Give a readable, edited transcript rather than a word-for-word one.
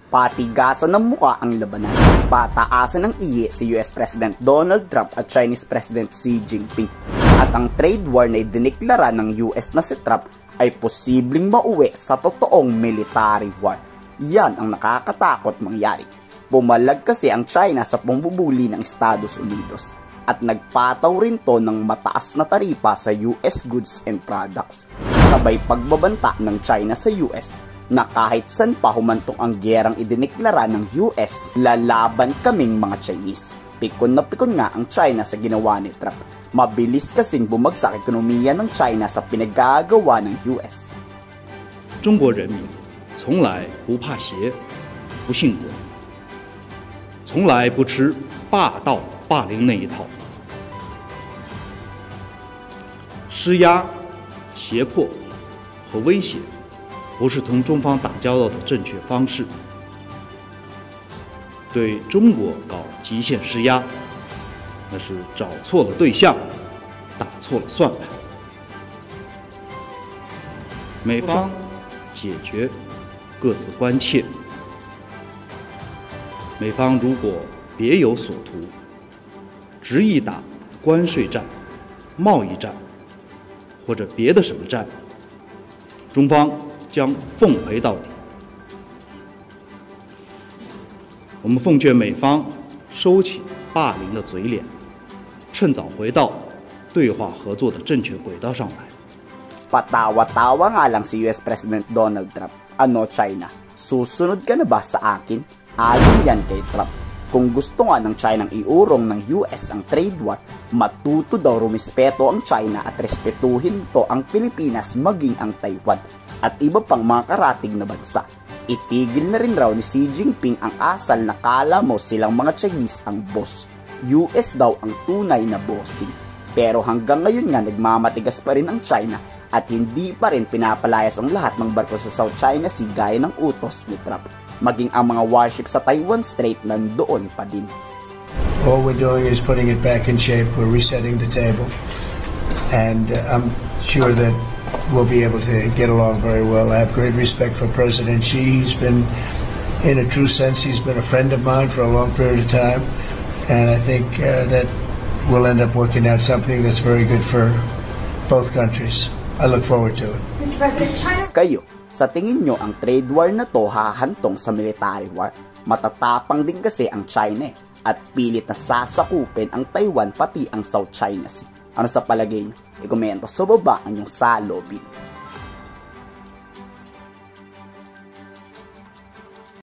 Patigasan ng muka ang labanan. Pataasan ng iye si US President Donald Trump at Chinese President Xi Jinping. At ang trade war na idineklara ng US na si Trump ay posibleng mauwi sa totoong military war. Yan ang nakakatakot mangyari. Pumalag kasi ang China sa pambubuli ng Estados Unidos at nagpataw rin to ng mataas na taripa sa US goods and products. Sabay pagbabanta ng China sa US na kahit san pa humantong ang gerang idineklara ng US, lalaban kaming mga Chinese. Pikon na pikon nga ang China sa ginawa ni Trump. Mabilis kasing bumagsak ekonomiya ng China sa pinagagawa ng US. 中国人民从来不怕邪，不信鬼，从来不吃霸道霸凌那一套。施压、胁迫和威胁不是同中方打交道的正确方式。对中国搞极限施压，那是找错了对象，打错了算盘。美方解决各自关切。美方如果别有所图，执意打关税战、贸易战或者别的什么战，中方将奉陪到底。我们奉劝美方收起霸凌的嘴脸，趁早回到对话合作的正确轨道上来。 Patawa-tawa nga lang si US President Donald Trump. Ano China? Susunod ka na ba sa akin? Ayon yan kay Trump. Kung gusto nga ng China iurong ng US ang trade war, matuto daw rumispeto ang China at respetuhin to ang Pilipinas maging ang Taiwan at iba pang mga karatig na bansa. Itigil na rin raw ni Xi Jinping ang asal na kala mo silang mga Chinese ang boss. US daw ang tunay na bossing. Pero hanggang ngayon nga nagmamatigas pa rin ang China at hindi pa rin pinapalayas ang lahat ng barko sa South China Sea gaya ng utos ni Trump. Maging ang mga warships sa Taiwan Strait nandoon pa din. All we're doing is putting it back in shape. We're resetting the table. And I'm sure that we'll be able to get along very well. I have great respect for President Xi. He's been, in a true sense, he's been a friend of mine for a long period of time. And I think that we'll end up working out something that's very good for both countries. I look forward to it. Mr. President, China... Kayo, sa tingin nyo ang trade war na to hahantong sa military war? Matatapang din kasi ang China at pilit na sasakupin ang Taiwan pati ang South China Sea. Ano sa palagay nyo? I-komento sa baba ang inyong salobin.